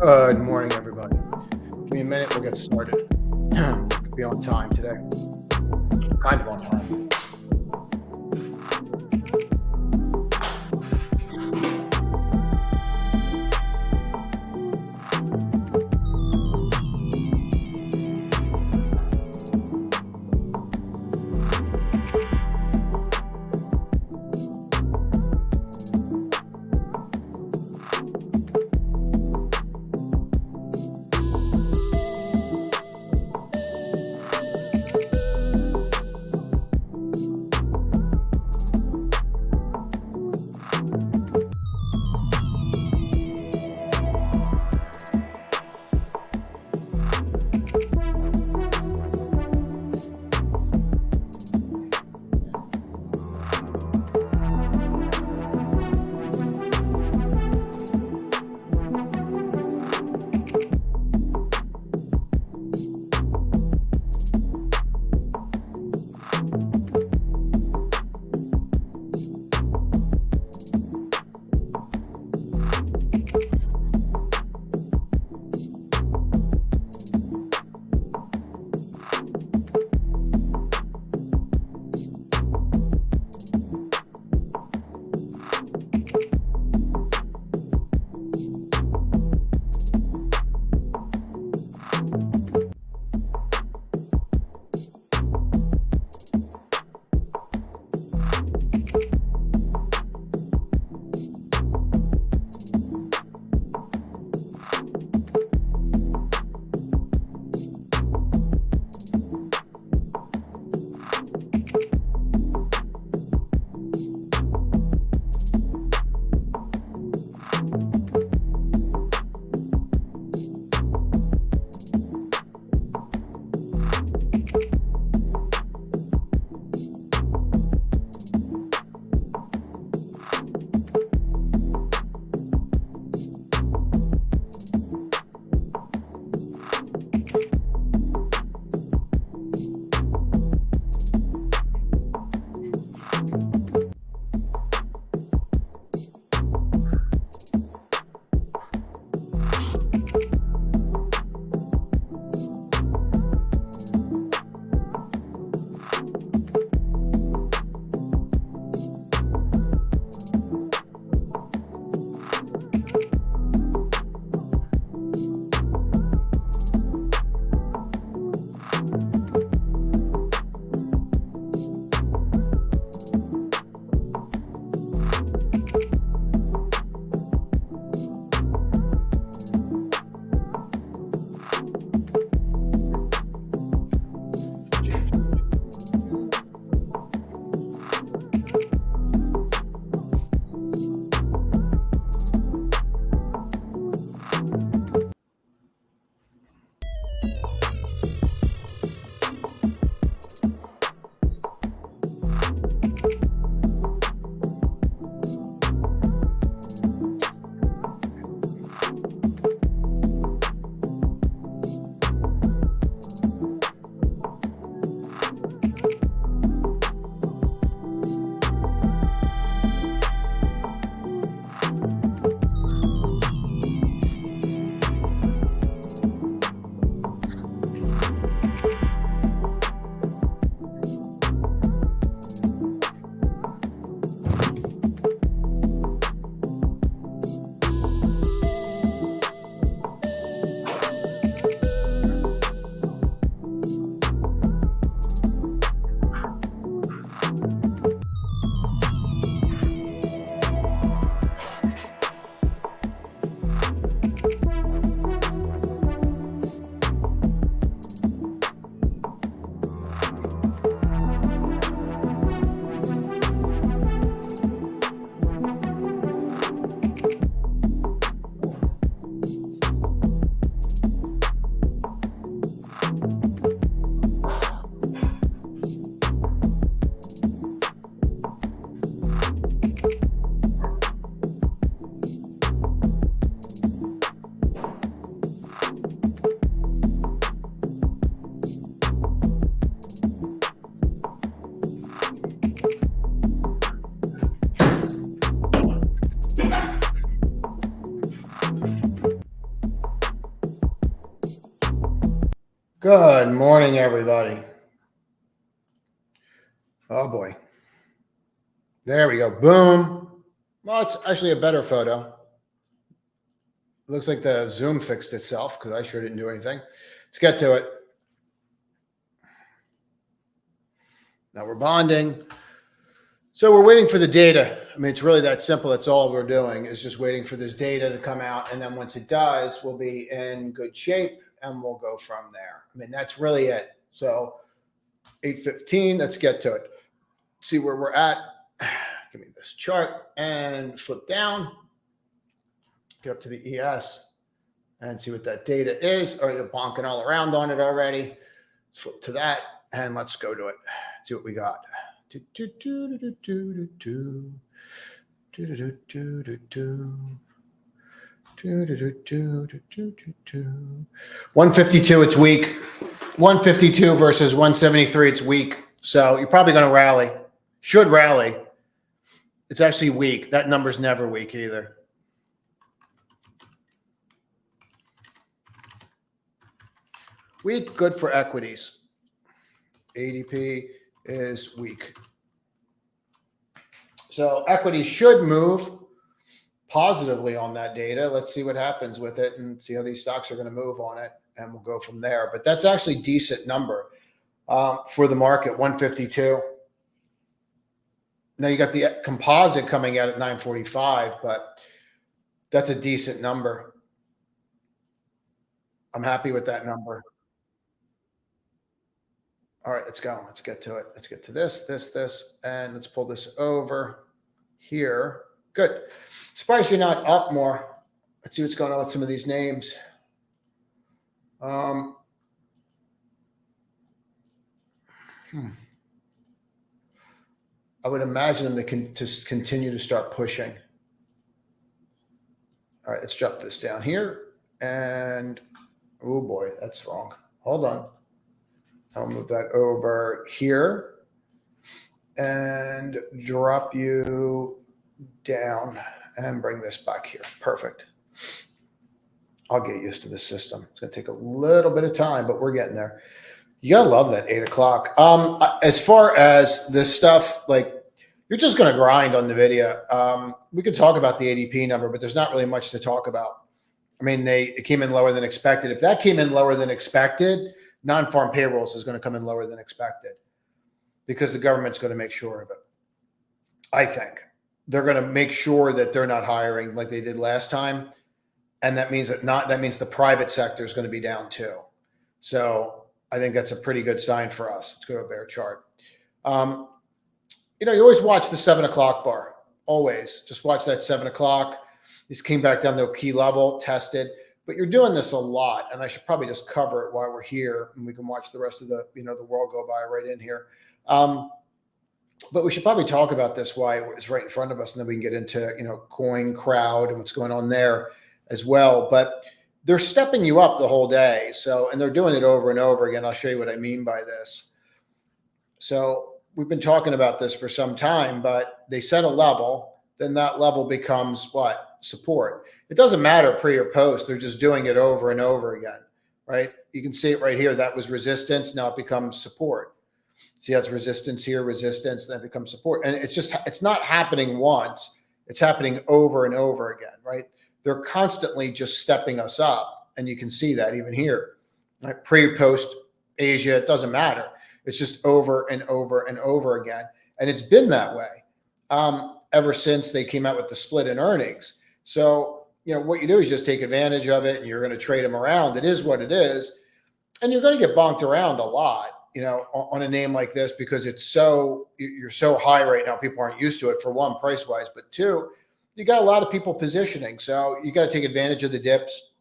Good morning, everybody. Give me a minute, we'll get started. Could be on time today. Kind of on time. Good morning, everybody. Oh boy. There we go. Boom. Well, it's actually a better photo. It looks like the Zoom fixed itself because I sure didn't do anything. Let's get to it. Now we're bonding. So we're waiting for the data. I mean, it's really that simple. That's all we're doing is just waiting for this data to come out. And then once it does, we'll be in good shape and we'll go from there. I mean, that's really it. So 8:15, let's get to it. See where we're at. Give me this chart and flip down. Get up to the ES and see what that data is. Or you're bonking all around on it already. Let's flip to that and let's go to it. See what we got. 152, it's weak. 152 versus 173, it's weak. So you're probably going to rally. Should rally. It's actually weak. That number's never weak either. Weak, good for equities. ADP is weak. So equities should move positively on that data. Let's see what happens with it and see how these stocks are going to move on it. And we'll go from there. But that's actually a decent number for the market, 152. Now you got the composite coming out at 945, but that's a decent number. I'm happy with that number. All right, let's go. Let's get to it. Let's get to this, and let's pull this over here. Good. Surprised you're not up more. Let's see what's going on with some of these names. I would imagine them to just continue to start pushing. All right, let's drop this down here. And, oh boy, that's wrong. Hold on. I'll move that over here and drop you down and bring this back here. Perfect. I'll get used to this system. It's going to take a little bit of time, but we're getting there. You got to love that 8 o'clock. As far as this stuff, like you're just going to grind on Nvidia. We could talk about the ADP number, but there's not really much to talk about. I mean, it came in lower than expected. If that came in lower than expected, non-farm payrolls is going to come in lower than expected because the government's going to make sure of it. I think they're going to make sure that they're not hiring like they did last time. And that means that means the private sector is going to be down too. So I think that's a pretty good sign for us. Let's go to a bear chart. You always watch the 7 o'clock bar. Always just watch that 7 o'clock. This came back down to a key level, tested. But you're doing this a lot, and I should probably just cover it while we're here, and we can watch the rest of the world go by right in here. But we should probably talk about this while it's right in front of us, and then we can get into coin, crowd, and what's going on there as well. But they're stepping you up the whole day, and they're doing it over and over again. I'll show you what I mean by this. So we've been talking about this for some time, but they set a level, then that level becomes what? Support. It doesn't matter pre or post. They're just doing it over and over again, right? You can see it right here. That was resistance. Now it becomes support. See how it's resistance here, resistance, then it becomes support. And it's not happening once. It's happening over and over again, right? They're constantly just stepping us up. And you can see that even here, right? Pre, post, Asia, it doesn't matter. It's just over and over and over again. And it's been that way ever since they came out with the split in earnings. So, what you do is just take advantage of it and you're going to trade them around. It is what it is. And you're going to get bonked around a lot, on a name like this because you're so high right now. People aren't used to it for one, price wise, but two, you got a lot of people positioning. So you got to take advantage of the dips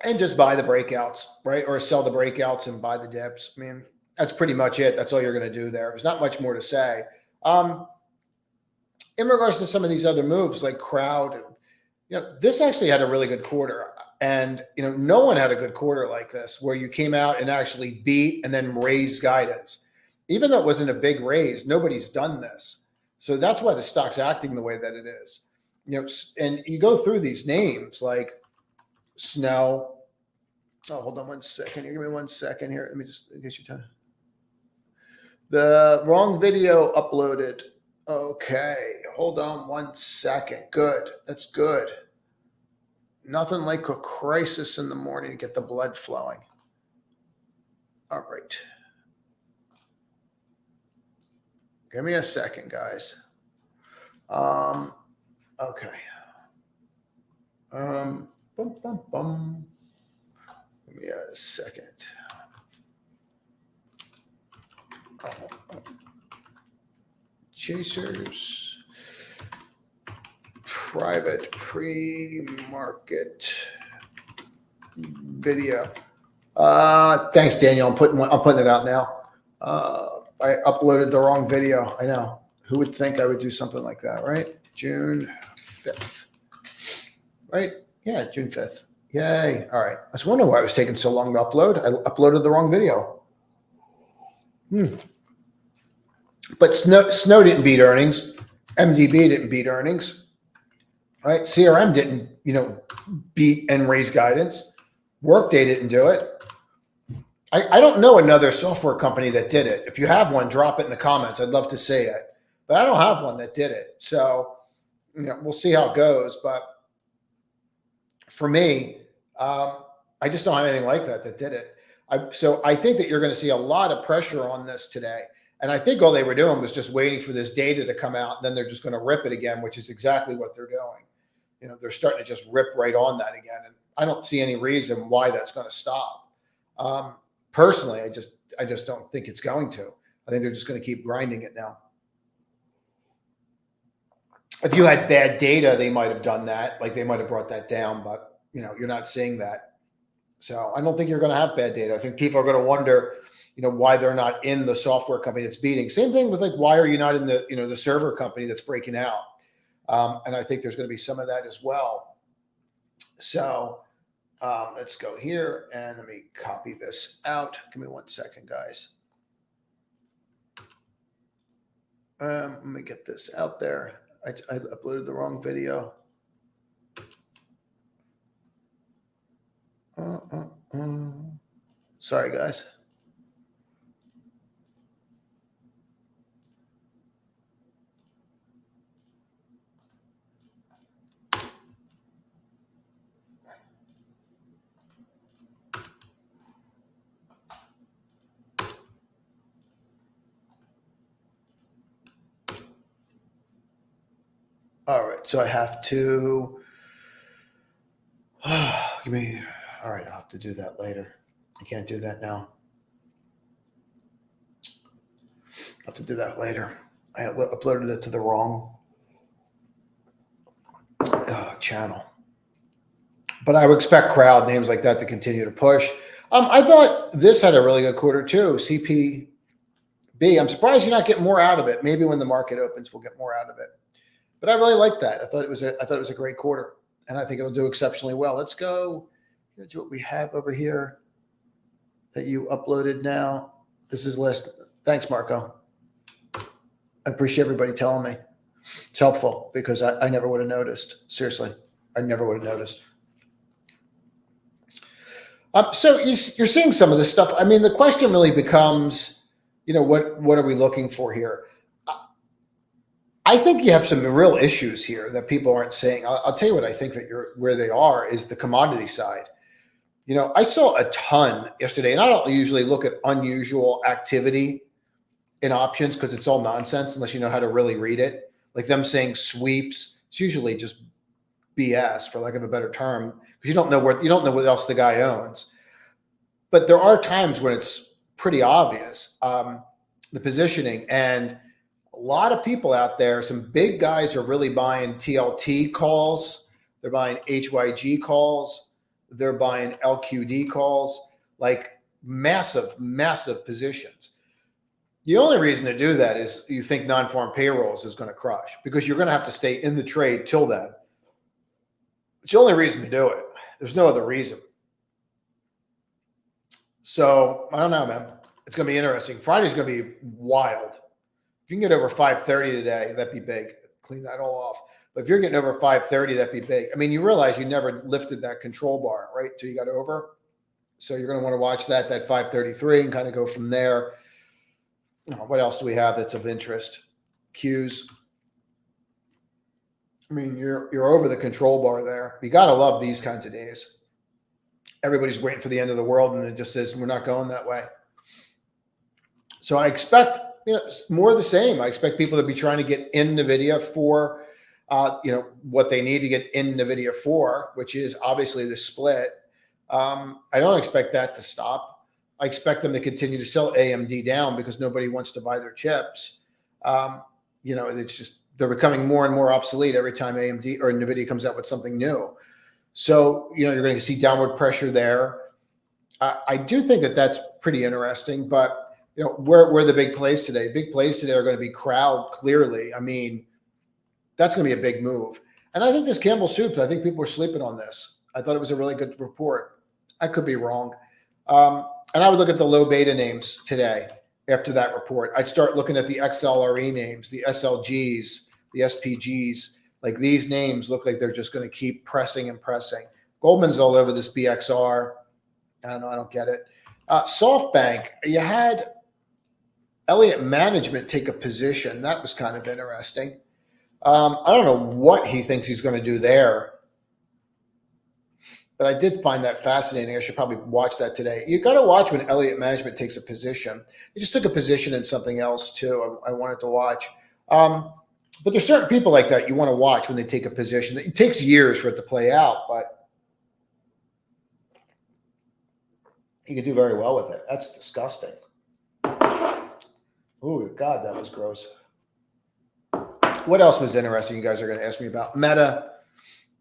and just buy the breakouts, right? Or sell the breakouts and buy the dips. I mean, that's pretty much it. That's all you're going to do there. There's not much more to say. In regards to some of these other moves like crowd, this actually had a really good quarter. And, no one had a good quarter like this where you came out and actually beat and then raised guidance. Even though it wasn't a big raise, nobody's done this. So that's why the stock's acting the way that it is. And you go through these names like Snow, Oh, hold on 1 second. Give me 1 second here. Let me just get you time. The wrong video uploaded. Okay, hold on 1 second. Good. That's good. Nothing like a crisis in the morning to get the blood flowing. All right. Give me a second, guys. Okay. Bum, bum, bum. Give me a second. Chasers. Private pre-market video. Thanks, Daniel. I'm putting it out now. I uploaded the wrong video. I know. Who would think I would do something like that, right? June 5th. Right? Yeah, June 5th. Yay. All right. I was wondering why it was taking so long to upload. I uploaded the wrong video. But Snow didn't beat earnings. MDB didn't beat earnings. Right? CRM didn't, beat and raise guidance. Workday didn't do it. I don't know another software company that did it. If you have one, drop it in the comments. I'd love to see it. But I don't have one that did it. So, we'll see how it goes. But for me, I just don't have anything like that did it. So I think that you're going to see a lot of pressure on this today. And I think all they were doing was just waiting for this data to come out. And then they're just going to rip it again, which is exactly what they're doing. They're starting to just rip right on that again. And I don't see any reason why that's going to stop. Personally, I just don't think it's going to. I think they're just going to keep grinding it now. If you had bad data, they might have done that. Like they might have brought that down, but you're not seeing that. So I don't think you're going to have bad data. I think people are going to wonder, why they're not in the software company that's beating. Same thing with like, why are you not in the, the server company that's breaking out? And I think there's going to be some of that as well. So let's go here and let me copy this out. Give me 1 second, guys. Let me get this out there. I uploaded the wrong video. Sorry, guys. All right, so I have to all right, I'll have to do that later. I can't do that now. I'll have to do that later. I uploaded it to the wrong channel. But I would expect crowd names like that to continue to push. I thought this had a really good quarter too. CPB. I'm surprised you're not getting more out of it. Maybe when the market opens, we'll get more out of it. But I really like that. I thought it was a great quarter, and I think it'll do exceptionally well. Let's go to what we have over here that you uploaded now. This is list. Thanks, Marco. I appreciate everybody telling me. It's helpful because I never would have noticed. Seriously, I never would have noticed. So you're seeing some of this stuff. I mean, the question really becomes, what are we looking for here? I think you have some real issues here that people aren't saying. I'll tell you what I think that where they are is the commodity side. I saw a ton yesterday, and I don't usually look at unusual activity in options because it's all nonsense unless you know how to really read it. Like them saying sweeps, it's usually just BS, for lack of a better term, because you don't know what else the guy owns. But there are times when it's pretty obvious, the positioning, and a lot of people out there, some big guys are really buying TLT calls. They're buying HYG calls. They're buying LQD calls, like massive, massive positions. The only reason to do that is you think non-farm payrolls is going to crush because you're going to have to stay in the trade till then. It's the only reason to do it. There's no other reason. So I don't know, man. It's going to be interesting. Friday's going to be wild. If you can get over 530 today, that'd be big. Clean that all off. But if you're getting over 530, that'd be big. I mean, you realize you never lifted that control bar, right? Till you got over. So you're going to want to watch that 533 and kind of go from there. What else do we have that's of interest? Qs. I mean, you're over the control bar there. You got to love these kinds of days. Everybody's waiting for the end of the world, and it just says we're not going that way. So I expect more of the same. I expect people to be trying to get in Nvidia for what they need to get in Nvidia for, which is obviously the split. I don't expect that to stop. I expect them to continue to sell AMD down because nobody wants to buy their chips. It's just they're becoming more and more obsolete every time AMD or Nvidia comes out with something new. So you're going to see downward pressure there. I do think that that's pretty interesting, but where the big plays today? Big plays today are going to be Crowd. Clearly, I mean, that's going to be a big move. And I think this Campbell Soup. I think people are sleeping on this. I thought it was a really good report. I could be wrong. And I would look at the low beta names today after that report. I'd start looking at the XLRE names, the SLGs, the SPGs. Like these names look like they're just going to keep pressing and pressing. Goldman's all over this BXR. I don't know. I don't get it. SoftBank, you had Elliott Management take a position. That was kind of interesting. I don't know what he thinks he's going to do there. But I did find that fascinating. I should probably watch that today. You got to watch when Elliott Management takes a position. They just took a position in something else too. I wanted to watch. But there's certain people like that you want to watch when they take a position. It takes years for it to play out, but you can do very well with it. That's disgusting. Oh, God, that was gross. What else was interesting you guys are going to ask me about? Meta.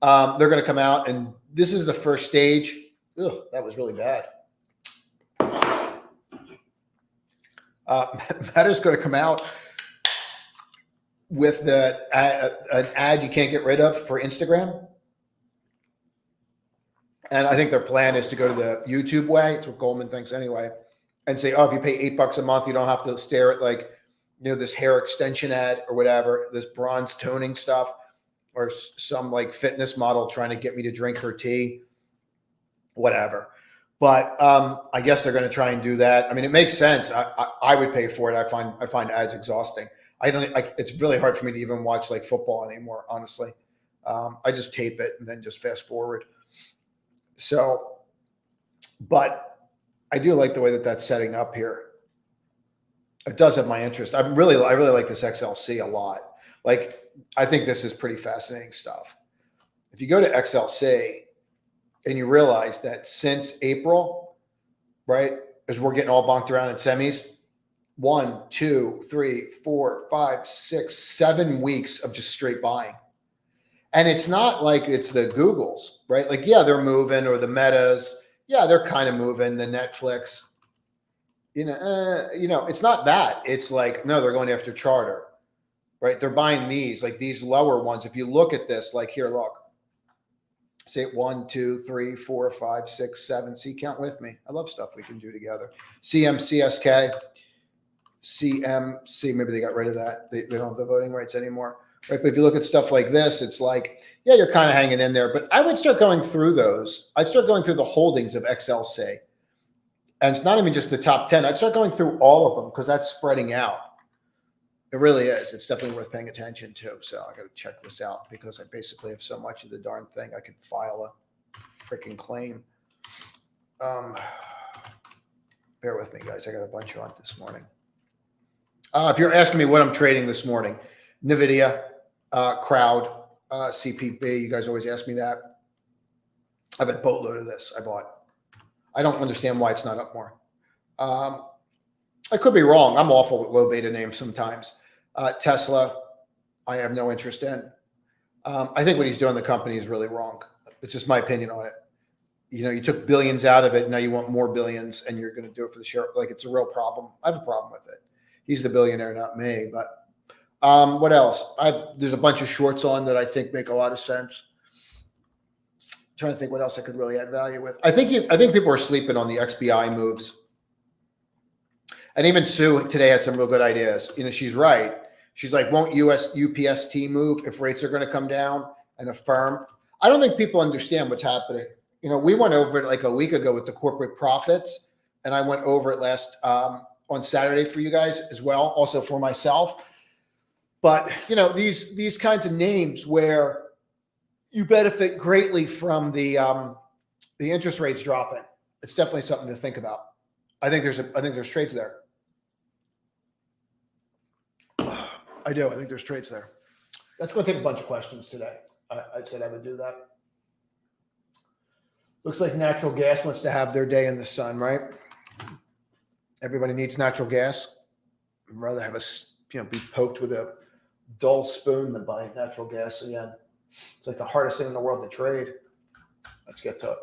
They're going to come out, and this is the first stage. Ugh, that was really bad. Meta's going to come out with an ad you can't get rid of for Instagram. And I think their plan is to go to the YouTube way. It's what Goldman thinks anyway. And say, if you pay $8 a month, you don't have to stare at this hair extension ad or whatever, this bronze toning stuff, or some fitness model trying to get me to drink her tea, whatever. But I guess they're going to try and do that. I mean, it makes sense. I would pay for it. I find ads exhausting. It's really hard for me to even watch football anymore, honestly. I just tape it and then just fast forward. So, but I do like the way that that's setting up here. It does have my interest. I really like this XLC a lot. I think this is pretty fascinating stuff. If you go to XLC and you realize that since April, right, as we're getting all bonked around in semis, 1, 2, 3, 4, 5, 6, 7 weeks of just straight buying. And it's not like it's the Googles, right? They're moving, or the Metas. Yeah, they're kind of moving, the Netflix. It's not that. It's no, they're going after Charter, right? They're buying these lower ones. If you look at this, here, look. Say 1, 2, 3, 4, 5, 6, 7. See, count with me. I love stuff we can do together. CMCSK, CMC. Maybe they got rid of that. They don't have the voting rights anymore, right? But if you look at stuff like this, it's you're kind of hanging in there. But I would start going through those. I'd start going through the holdings of XLC. And it's not even just the top 10. I'd start going through all of them because that's spreading out. It really is. It's definitely worth paying attention to. So I got to check this out because I basically have so much of the darn thing. I could file a freaking claim. Bear with me, guys. I got a bunch on this morning. If you're asking me what I'm trading this morning, Nvidia, Crowd, CPB. You guys always ask me that. I have a boatload of this I bought. I don't understand why it's not up more. I could be wrong. I'm awful with low beta names sometimes. Tesla, I have no interest in. I think what he's doing in the company is really wrong. It's just my opinion on it. You took billions out of it. Now you want more billions, and you're going to do it for the share. It's a real problem. I have a problem with it. He's the billionaire, not me. But what else? There's a bunch of shorts on that I think make a lot of sense. Trying to think what else I could really add value with. I think people are sleeping on the XBI moves. And even Sue today had some real good ideas. She's right. She's won't UPST move if rates are going to come down and affirm? I don't think people understand what's happening. we went over it like a week ago with the corporate profits, and I went over it last on Saturday for you guys as well, also for myself. But these kinds of names where you benefit greatly from the interest rates dropping, it's definitely something to think about. I think there's trades there. I do. I think there's trades there. Let's go take a bunch of questions today. I said I would do that. Looks like natural gas wants to have their day in the sun, right? Everybody needs natural gas. I'd rather have be poked with a dull spoon than buy natural gas again. It's like the hardest thing in the world to trade. Let's get to it.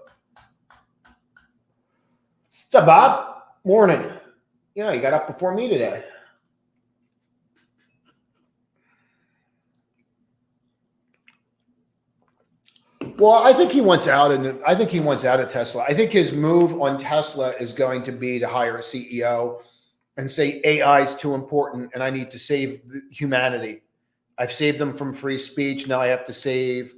What's up, Bob? Morning. You got up before me today. Well, I think he wants out, and I think he wants out of Tesla. I think his move on Tesla is going to be to hire a CEO and say AI is too important, and I need to save humanity. I've saved them from free speech. Now I have to save.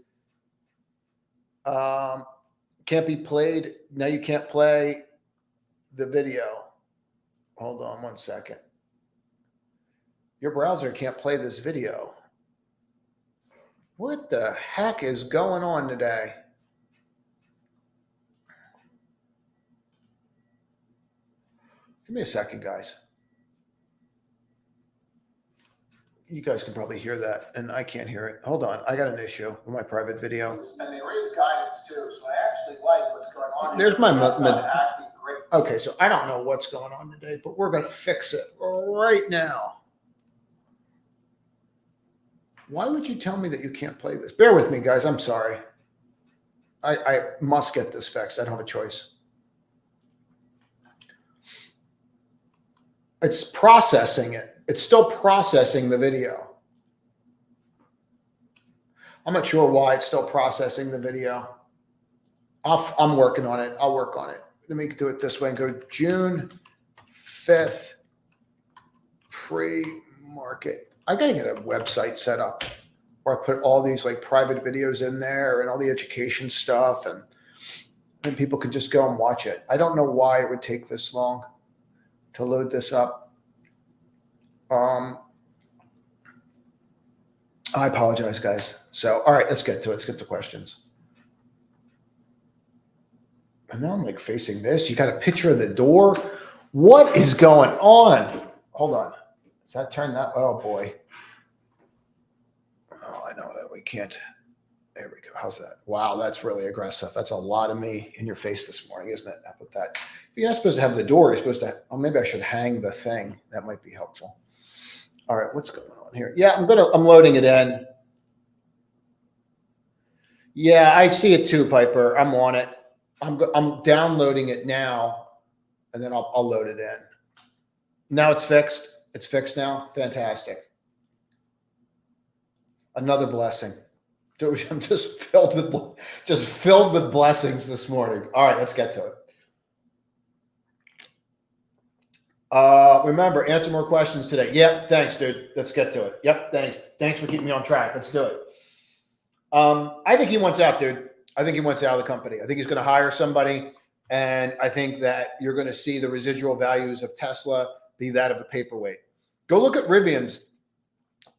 Can't be played. Now you can't play the video. Hold on 1 second. Your browser can't play this video. What the heck is going on today? Give me a second, guys. You guys can probably hear that, and I can't hear it. Hold on. I got an issue with my private video. And they raise guidance too, so I actually like what's going on. There's my okay, so I don't know what's going on today, but we're going to fix it right now. Why would you tell me that you can't play this? Bear with me, guys. I'm sorry. I must get this fixed. I don't have a choice. It's processing it. It's still processing the video. I'm not sure why it's still processing the video. I'm working on it. I'll work on it. Let me do it this way and go June 5th pre-market. I got to get a website set up where I put all these like private videos in there and all the education stuff, and people can just go and watch it. I don't know why it would take this long to load this up. I apologize, guys. So, all right, let's get to it. Let's get to questions. And now I'm like facing this. You got a picture of the door. What is going on? Hold on. Does that turn that? Oh boy. Oh, I know that we can't. There we go. How's that? Wow, that's really aggressive. That's a lot of me in your face this morning, isn't it? How about that? You're not supposed to have the door. You're supposed to. Oh, maybe I should hang the thing. That might be helpful. All right, what's going on here? Yeah, I'm loading it in. Yeah, I see it too, Piper. I'm on it. I'm downloading it now, and then I'll load it in. Now it's fixed. It's fixed now. Fantastic. Another blessing. I'm just filled with blessings this morning. All right, let's get to it. Remember, answer more questions today. Yep, thanks, dude. Let's get to it. Yep, thanks. Thanks for keeping me on track. Let's do it. I think he wants out, dude. I think he wants out of the company. I think he's going to hire somebody, and I think that you're going to see the residual values of Tesla be that of a paperweight. Go look at Rivian's.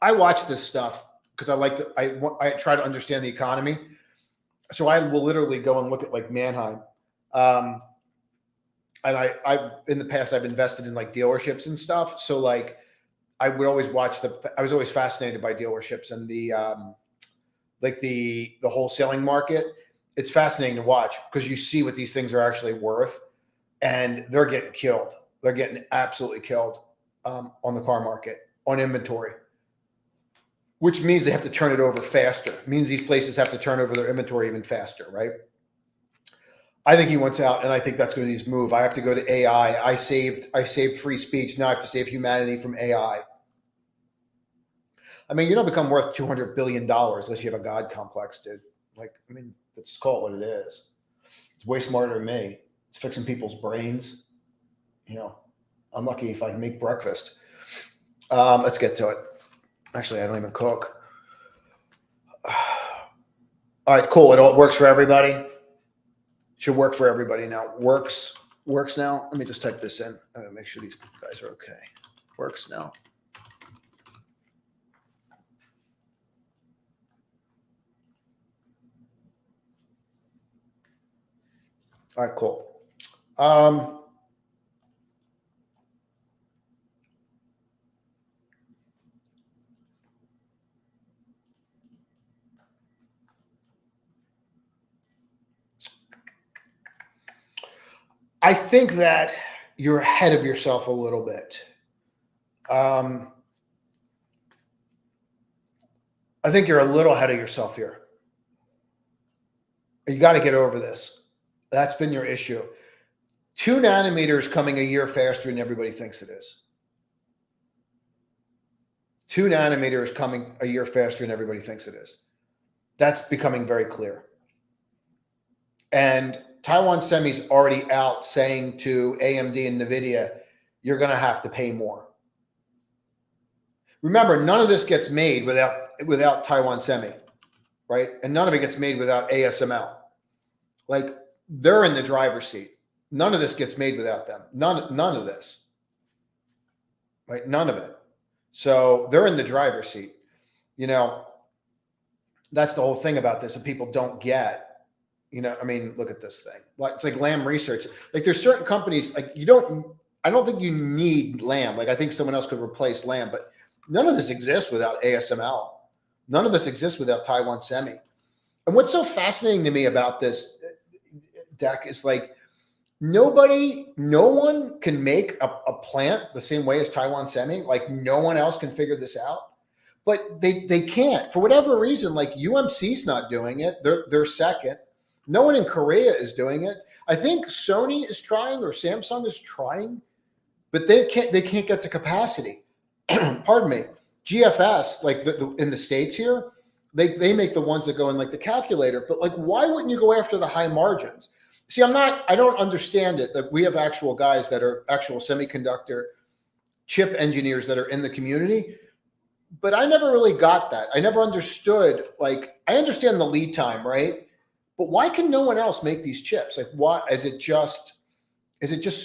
I watch this stuff because I try to understand the economy. So I will literally go and look at like Manheim. And I in the past I've invested in like dealerships and stuff. So like I would always watch I was always fascinated by dealerships and the wholesaling market. It's fascinating to watch because you see what these things are actually worth, and they're getting killed. They're getting absolutely killed on the car market, on inventory, which means they have to turn it over faster. It means these places have to turn over their inventory even faster, right? I think he wants out, and I think that's going to be his move. I have to go to AI. I saved free speech. Now I have to save humanity from AI. I mean, you don't become worth $200 billion unless you have a God complex, dude. Like, I mean, let's call it what it is. It's way smarter than me. It's fixing people's brains. I'm lucky if I can make breakfast. Let's get to it. Actually, I don't even cook. All right, cool. It all works for everybody. Should work for everybody now. Works now. Let me just type this in. I'm gonna make sure these guys are okay. Works now. All right, cool. I think that you're ahead of yourself a little bit. I think you're a little ahead of yourself here. You got to get over this. That's been your issue. 2 nanometers coming a year faster than everybody thinks it is. 2 nanometers coming a year faster than everybody thinks it is. That's becoming very clear. And Taiwan Semi's already out saying to AMD and Nvidia, you're going to have to pay more. Remember, none of this gets made without Taiwan Semi, right? And none of it gets made without ASML. Like, they're in the driver's seat. None of this gets made without them. None of this, right? None of it. So they're in the driver's seat. You know, that's the whole thing about this that people don't get. You know, I mean, look at this thing. Like, it's like Lam Research. Like, there's certain companies, like, I don't think you need Lam. Like, I think someone else could replace Lam, but none of this exists without ASML. None of this exists without Taiwan Semi. And what's so fascinating to me about this deck is, like, no one can make a plant the same way as Taiwan Semi. Like, no one else can figure this out, but they can't for whatever reason. Like, UMC's not doing it. They're second. No one in Korea is doing it. I think Sony is trying or Samsung is trying, but they can't get to capacity. Pardon me. GFS, like in the States here, they make the ones that go in like the calculator, but like, why wouldn't you go after the high margins? See, I don't understand it that we have actual guys that are actual semiconductor chip engineers that are in the community, but I never really got that. I never understood, like, I understand the lead time, right? But why can no one else make these chips? Like, why is it just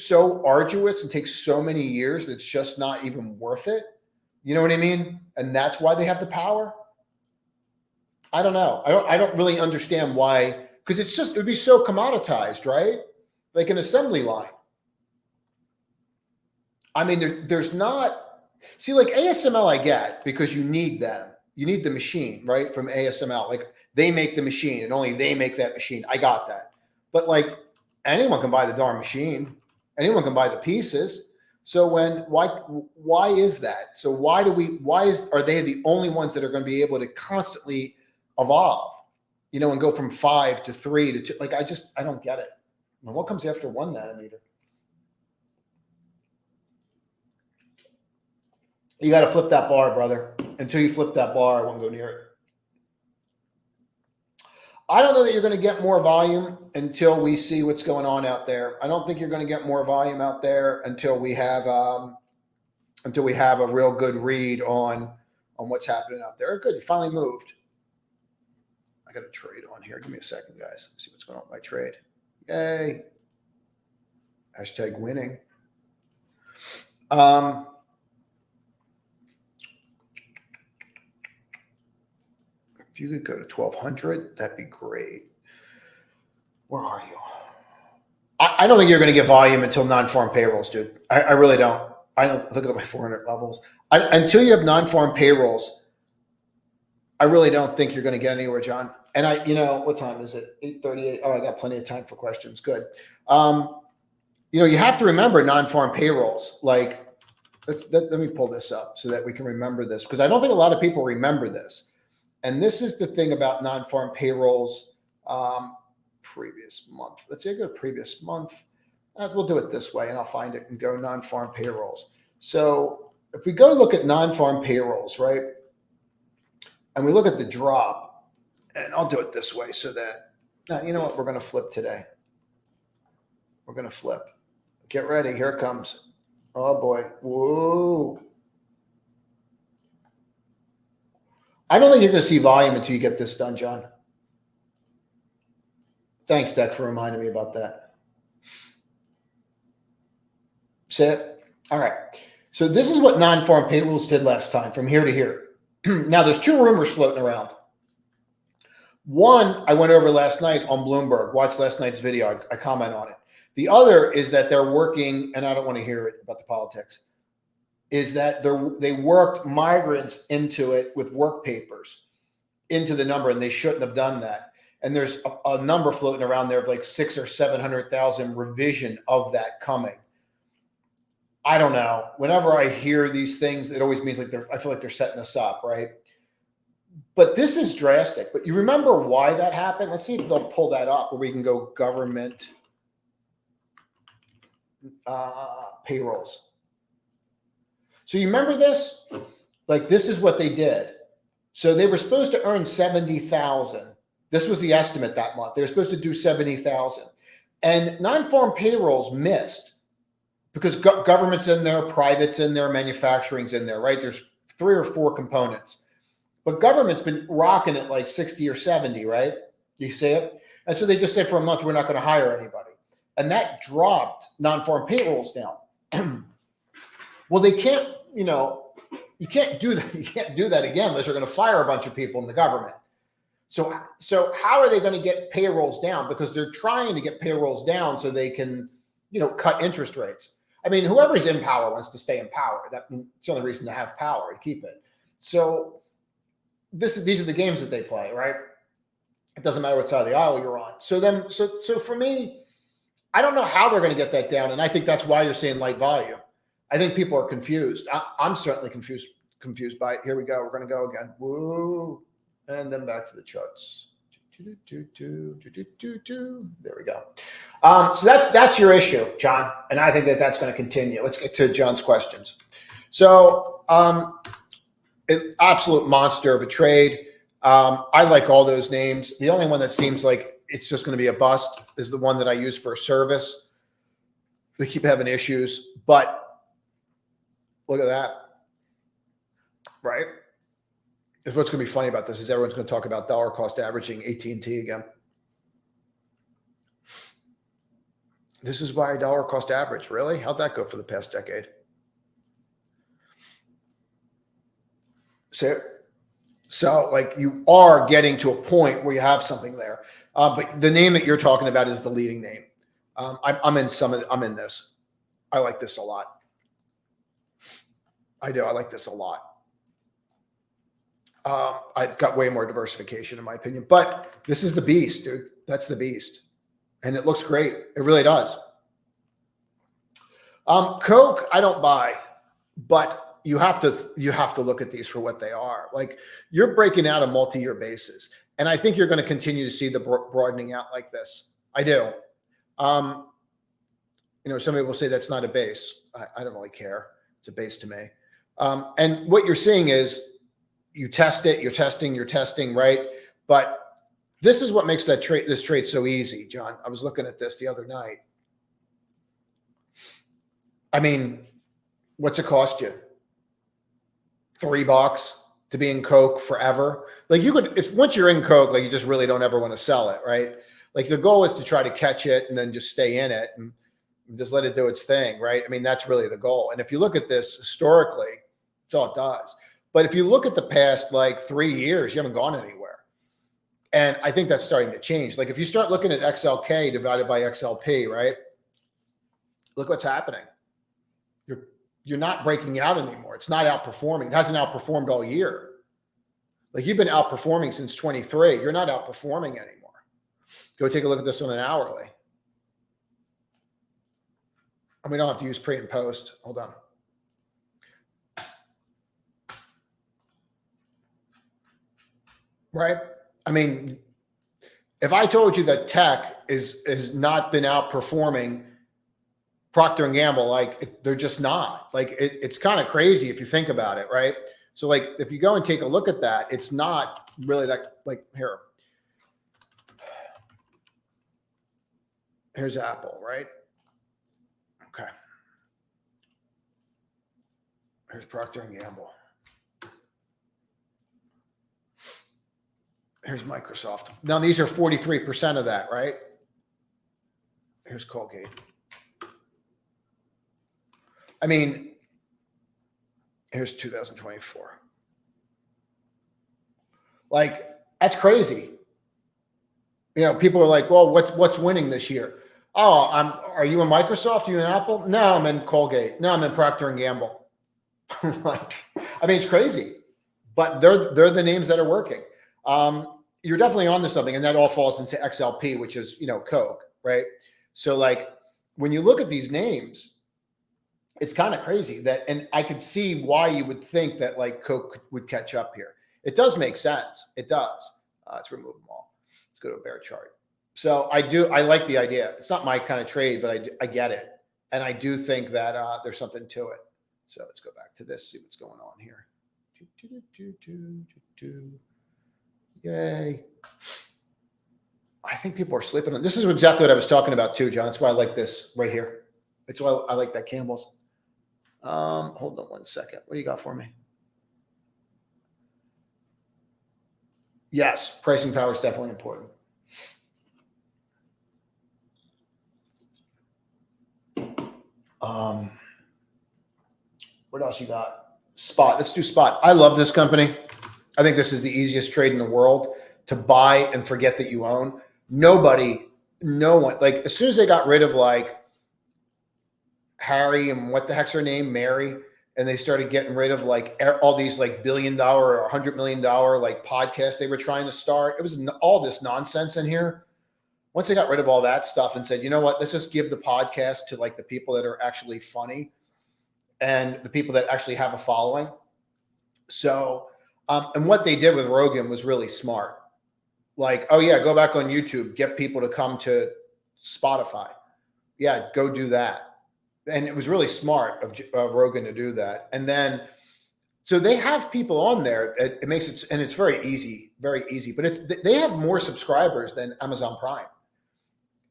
so arduous and takes so many years that it's just not even worth it? You know what I mean? And that's why they have the power. I don't know. I don't really understand why, because it would be so commoditized, right? Like an assembly line. I mean, there's not, see, like ASML I get because you need them. You need the machine, right? From ASML. Like, they make the machine and only they make that machine. I got that. But like, anyone can buy the darn machine. Anyone can buy the pieces. So why is that? So are they the only ones that are going to be able to constantly evolve, you know, and go from 5 to 3 to 2? Like, I don't get it. And what comes after 1 nanometer? You got to flip that bar, brother. Until you flip that bar, I won't go near it. I don't know that you're going to get more volume until we see what's going on out there. I don't think you're going to get more volume out there until we have a real good read on what's happening out there. Good, you finally moved. I got a trade on here. Give me a second, guys. Let's see what's going on with my trade. Yay! Hashtag winning. If you could go to 1200, that'd be great. Where are you? I don't think you're going to get volume until non-farm payrolls, dude. I really don't. I don't look at my 400 levels. Until you have non-farm payrolls, I really don't think you're going to get anywhere, John. And what time is it? 8:38. Oh, I got plenty of time for questions. Good. You have to remember non-farm payrolls. Like, let me pull this up so that we can remember this, because I don't think a lot of people remember this. And this is the thing about non-farm payrolls. Previous month. Let's say I go to previous month. We'll do it this way, and I'll find it and go non-farm payrolls. So if we go look at non-farm payrolls, right, and we look at the drop, and I'll do it this way so that, you know what, we're going to flip today. We're going to flip. Get ready. Here it comes. Oh, boy. Whoa. I don't think you're going to see volume until you get this done, John. Thanks, Deck, for reminding me about that. See it? All right. So this is what non-farm payrolls did last time from here to here. Now, there's two rumors floating around. One, I went over last night on Bloomberg, watched last night's video. I comment on it. The other is that they're working, and I don't want to hear it about the politics, is that they worked migrants into it with work papers into the number, and they shouldn't have done that. And there's a number floating around there of like 600,000 or 700,000 revision of that coming. I don't know. Whenever I hear these things, it always means like I feel like they're setting us up, right? But this is drastic. But you remember why that happened? Let's see if they'll pull that up where we can go government payrolls. So you remember this? Like this is what they did. So they were supposed to earn 70,000. This was the estimate that month. They were supposed to do 70,000. And non-farm payrolls missed because government's in there, private's in there, manufacturing's in there, right? There's 3 or 4 components. But government's been rocking it like 60 or 70, right? You see it? And so they just say for a month, we're not going to hire anybody. And that dropped non-farm payrolls down. Well, they can't, you can't do that. You can't do that again unless you're going to fire a bunch of people in the government. So how are they going to get payrolls down? Because they're trying to get payrolls down so they can, cut interest rates. I mean, whoever's in power wants to stay in power. That's the only reason to have power, to keep it. So these are the games that they play, right? It doesn't matter what side of the aisle you're on. So for me, I don't know how they're going to get that down. And I think that's why you're seeing light volume. I think people are confused. I'm certainly confused by it. Here we go. We're going to go again. Woo. And then back to the charts. There we go. So that's your issue, John. And I think that's going to continue. Let's get to John's questions. So an absolute monster of a trade. I like all those names. The only one that seems like it's just going to be a bust is the one that I use for a service. They keep having issues, but look at that, right? What's going to be funny about this is everyone's going to talk about dollar cost averaging AT&T again. This is why dollar cost average, really? How'd that go for the past decade? So like you are getting to a point where you have something there. But the name that you're talking about is the leading name. I'm in this. I like this a lot. I do. I like this a lot. I've got way more diversification in my opinion, but this is the beast, dude. That's the beast. And it looks great. It really does. Coke, I don't buy, but you have to look at these for what they are. Like you're breaking out a multi-year basis. And I think you're going to continue to see the broadening out like this. I do. Some people say that's not a base. I don't really care. It's a base to me. And what you're seeing is you test it, you're testing, right? But this is what makes this trade so easy, John. I was looking at this the other night. I mean, what's it cost you? $3 to be in Coke forever. Like you could, if once you're in Coke, like you just really don't ever want to sell it, right? Like the goal is to try to catch it and then just stay in it and just let it do its thing, right? I mean, that's really the goal. And if you look at this historically, that's all it does. But if you look at the past like 3 years, you haven't gone anywhere. And I think that's starting to change. Like if you start looking at XLK divided by XLP, right? Look what's happening. You're not breaking out anymore. It's not outperforming. It hasn't outperformed all year. Like you've been outperforming since 23. You're not outperforming anymore. Go take a look at this on an hourly. And we don't have to use pre and post. Hold on. Right? I mean, if I told you that tech has not been outperforming Procter & Gamble, like they're just not. Like it's kind of crazy if you think about it, right? So like if you go and take a look at that, it's not really that, like here. Here's Apple, right? Okay. Here's Procter & Gamble. Here's Microsoft. Now these are 43% of that, right? Here's Colgate. I mean, here's 2024. Like, that's crazy. You know, people are like, well, what's winning this year? Oh, are you in Microsoft? Are you in Apple? No, I'm in Colgate. No, I'm in Procter and Gamble. Like, I mean, it's crazy, but they're the names that are working. You're definitely onto something, and that all falls into XLP, which is, you know, Coke, right? So like, when you look at these names, it's kind of crazy that, and I could see why you would think that like Coke would catch up here. It does make sense. It does. Let's remove them all. Let's go to a bear chart. So I like the idea. It's not my kind of trade, but I get it. And I do think that there's something to it. So let's go back to this, see what's going on here. Yay. I think people are sleeping on this. Is exactly what I was talking about too, John. That's why I like this right here. That's why I like that Campbell's. Hold on one second. What do you got for me? Yes, pricing power is definitely important. What else you got? Spot. Let's do Spot. I love this company. I think this is the easiest trade in the world to buy and forget that you own. No one, like as soon as they got rid of like Harry and what the heck's her name, Mary, and they started getting rid of like all these like $1 billion or $100 million like podcasts they were trying to start. It was all this nonsense in here. Once they got rid of all that stuff and said, you know what, let's just give the podcast to like the people that are actually funny and the people that actually have a following. So, and what they did with Rogan was really smart. Like, oh yeah, go back on YouTube, get people to come to Spotify. Yeah, go do that. And it was really smart of Rogan to do that. And then, so they have people on there. It makes it, and it's very easy, but they have more subscribers than Amazon Prime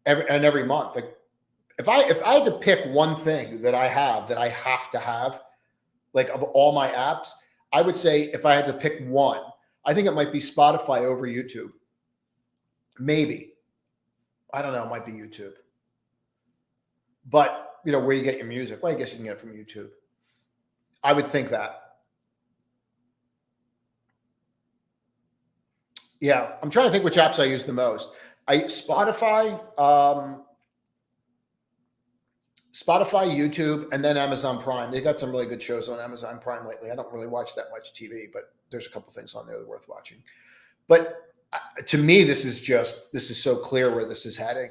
every month. Like if I had to pick one thing that I have to have, like of all my apps, I would say if I had to pick one, I think it might be Spotify over YouTube. Maybe. I don't know. It might be YouTube. But, you know, where you get your music, well, I guess you can get it from YouTube. I would think that. Yeah. I'm trying to think which apps I use the most. Spotify, YouTube, and then Amazon Prime. They got some really good shows on Amazon Prime lately. I don't really watch that much TV, but there's a couple things on there that are worth watching. But to me, this is so clear where this is heading,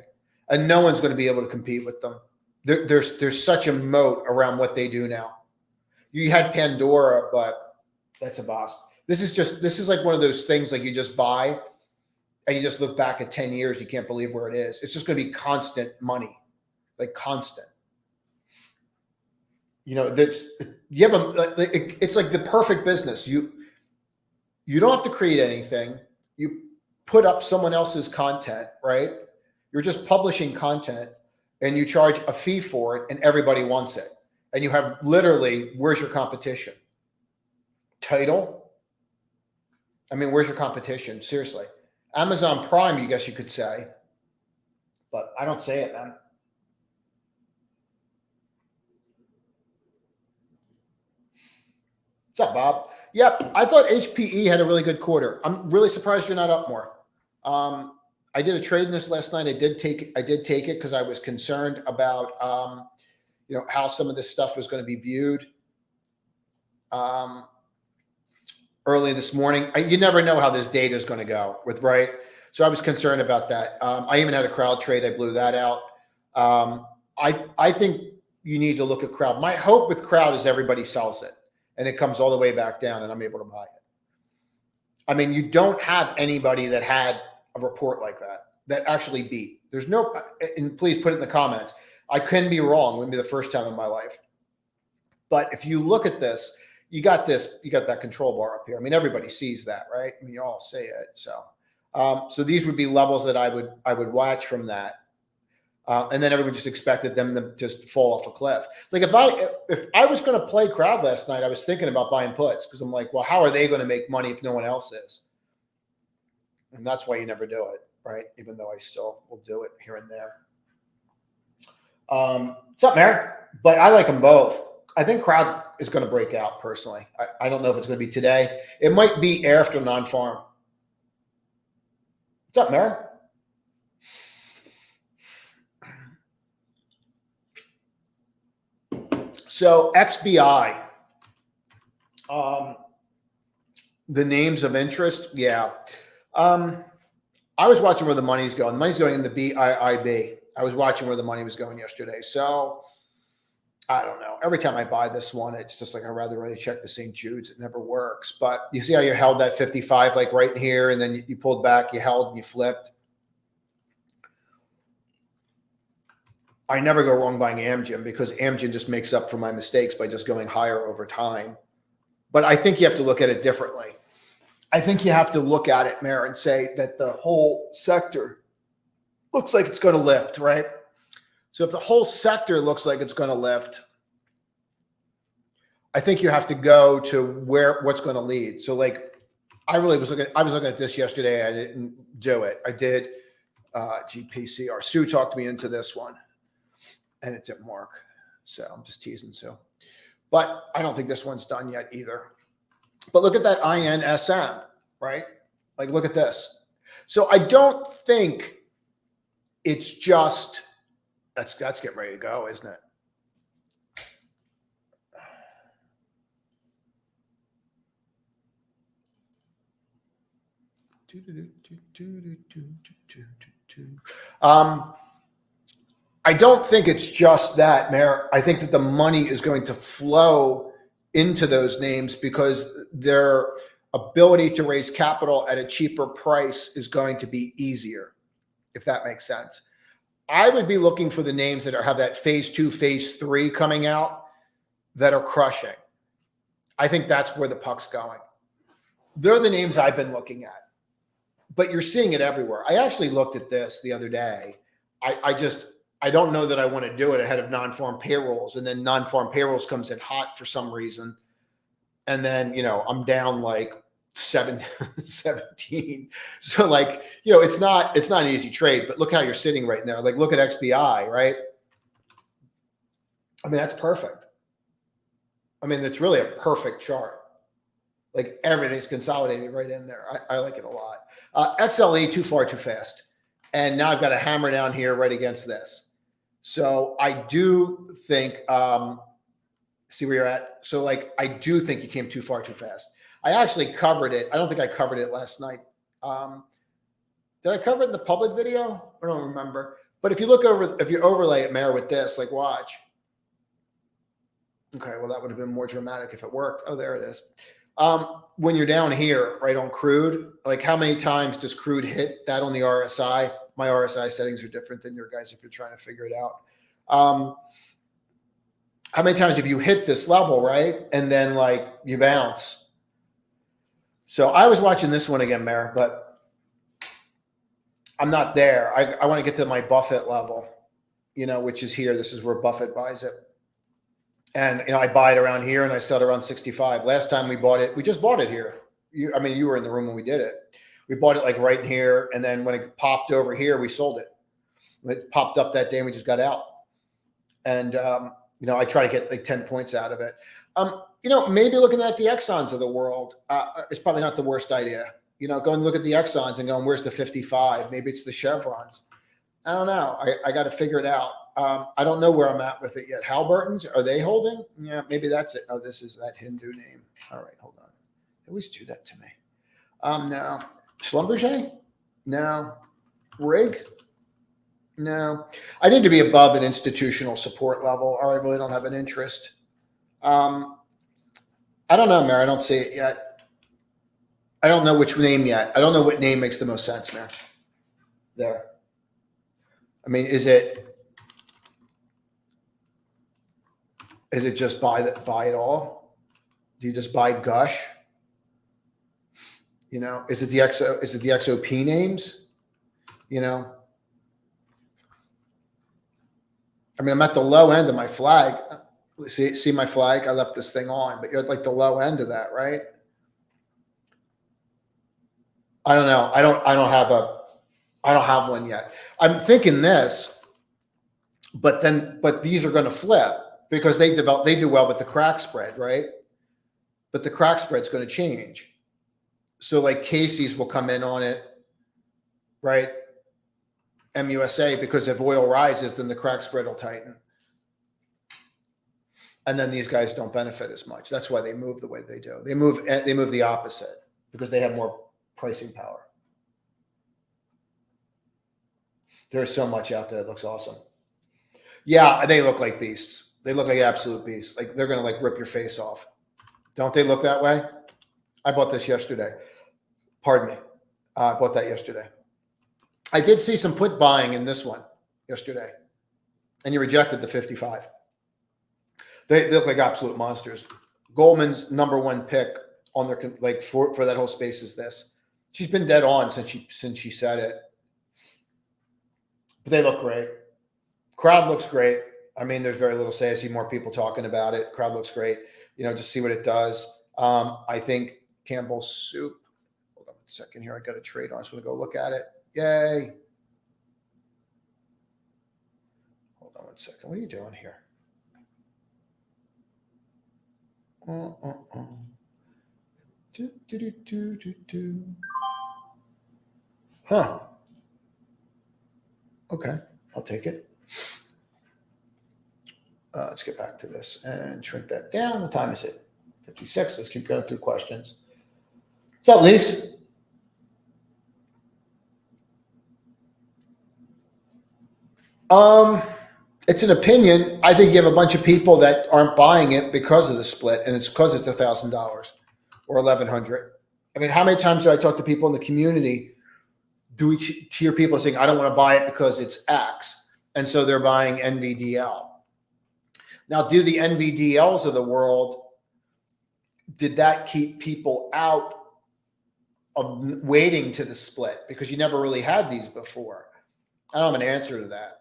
and no one's going to be able to compete with them. There's such a moat around what they do now. You had Pandora, but that's a bust. This is like one of those things like you just buy and you just look back at 10 years, you can't believe where it is. It's just going to be constant money, like constant. You know, it's like the perfect business. You don't have to create anything. You put up someone else's content, right? You're just publishing content and you charge a fee for it and everybody wants it. And you have literally, where's your competition? Tidal? I mean, where's your competition? Seriously. Amazon Prime, you guess you could say, but I don't say it, man. What's up, Bob? Yep, I thought HPE had a really good quarter. I'm really surprised you're not up more. I did a trade in this last night. I did take it because I was concerned about you know, how some of this stuff was going to be viewed early this morning. You never know how this data is going to go with, right? So I was concerned about that. I even had a crowd trade. I blew that out. I think you need to look at crowd. My hope with crowd is everybody sells it and it comes all the way back down and I'm able to buy it. I mean, you don't have anybody that had a report like that actually beat. There's no, and please put it in the comments. I can be wrong. It wouldn't be the first time in my life. But if you look at this, you got that control bar up here. I mean, everybody sees that, right? I mean, you all say it. So, so these would be levels that I would watch from that. And then everyone just expected them to just fall off a cliff. Like if I was going to play crowd last night, I was thinking about buying puts because I'm like, well, how are they going to make money if no one else is? And that's why you never do it, right? Even though I still will do it here and there. What's up, Mary? But I like them both. I think Crowd is going to break out personally. I don't know if it's going to be today. It might be after Nonfarm. What's up, Mary? So XBI, the names of interest, yeah. I was watching where the money's going. The money's going in the BIIB. I was watching where the money was going yesterday. So I don't know. Every time I buy this one, it's just like I'd rather write a check to St. Jude's. It never works. But you see how you held that 55 like right here, and then you pulled back, you held, and you flipped. I never go wrong buying Amgen because Amgen just makes up for my mistakes by just going higher over time. But I think you have to look at it differently. I think you have to look at it, Mayor, and say that the whole sector looks like it's going to lift, right? So if the whole sector looks like it's going to lift, I think you have to go to what's going to lead. So like, I was looking at this yesterday. I didn't do it. I did GPCR. Sue talked me into this one and it didn't work. So I'm just teasing Sue. But I don't think this one's done yet either. But look at that INSM, right? Like, look at this. So I don't think it's just, that's getting ready to go, isn't it? I don't think it's just that, Mayor. I think that the money is going to flow into those names because their ability to raise capital at a cheaper price is going to be easier, if that makes sense. I would be looking for the names that have that phase 2, phase 3 coming out that are crushing. I think that's where the puck's going. They're the names I've been looking at, but you're seeing it everywhere. I actually looked at this the other day. I don't know that I want to do it ahead of non-farm payrolls, and then non-farm payrolls comes in hot for some reason. And then, I'm down like 17. So like, it's not an easy trade, but look how you're sitting right now. Like, look at XBI, right? I mean, that's perfect. I mean, it's really a perfect chart. Like everything's consolidated right in there. I like it a lot. XLE, too far, too fast. And now I've got a hammer down here right against this. So I do think, see where you're at. So like, I do think you came too far, too fast. I actually covered it. I don't think I covered it last night. Did I cover it in the public video? I don't remember. But if you look over, if you overlay it, Mayor, with this, like watch. Okay, well, that would have been more dramatic if it worked. Oh, there it is. When you're down here, right on crude, like how many times does crude hit that on the RSI? My RSI settings are different than your guys if you're trying to figure it out. How many times have you hit this level, right? And then like you bounce. So I was watching this one again, Mayor, but I'm not there. I want to get to my Buffett level, which is here. This is where Buffett buys it. And, I buy it around here and I sell it around 65. Last time we bought it, we just bought it here. You were in the room when we did it. We bought it like right in here. And then when it popped over here, we sold it. When it popped up that day and we just got out. And, I try to get like 10 points out of it. Maybe looking at the Exxons of the world is probably not the worst idea. Go and look at the Exxons and going, where's the 55? Maybe it's the Chevrons. I don't know. I got to figure it out. I don't know where I'm at with it yet. Halliburton's, are they holding? Yeah, maybe that's it. Oh, this is that Hindu name. All right, hold on. They always do that to me. No. Schlumberger? No. Rig? No. I need to be above an institutional support level, or I really don't have an interest. I don't know, Mayor. I don't see it yet. I don't know which name yet. I don't know what name makes the most sense, Mayor. There. I mean, is it just buy it all? Do you just buy Gush? Is it the XOP names? I mean, I'm at the low end of my flag. See my flag? I left this thing on, but you're at like the low end of that, right? I don't know. I don't have one yet. I'm thinking this. But these are going to flip because they do well with the crack spread, right? But the crack spread's going to change. So like Casey's will come in on it, right? MUSA, because if oil rises, then the crack spread will tighten. And then these guys don't benefit as much. That's why they move the way they do. They move the opposite because they have more pricing power. There's so much out there that looks awesome. Yeah, they look like beasts. They look like absolute beasts. Like they're going to like rip your face off. Don't they look that way? I bought this yesterday. Pardon me. I bought that yesterday. I did see some put buying in this one yesterday, and you rejected the 55. They look like absolute monsters. Goldman's #1 pick on their like for that whole space is this. She's been dead on since she said it. But they look great. Crowd looks great. I mean, there's very little to say. I see more people talking about it. Crowd looks great. You know, just see what it does. I think Campbell's Soup. Hold on a second here. I got a trade on. I just want to go look at it. Yay. Hold on one second. What are you doing here? Huh. Okay. I'll take it. Let's get back to this and shrink that down. What time is it? 56. Let's keep going through questions. What's up, Lise? It's an opinion. I think you have a bunch of people that aren't buying it because of the split, and it's because it's $1,000 or $1,100. I mean, how many times do I talk to people in the community? Do we hear people saying, "I don't want to buy it because it's X," and so they're buying NVDL. Now, do the NVDLs of the world, did that keep people out of waiting to the split? Because you never really had these before. I don't have an answer to that.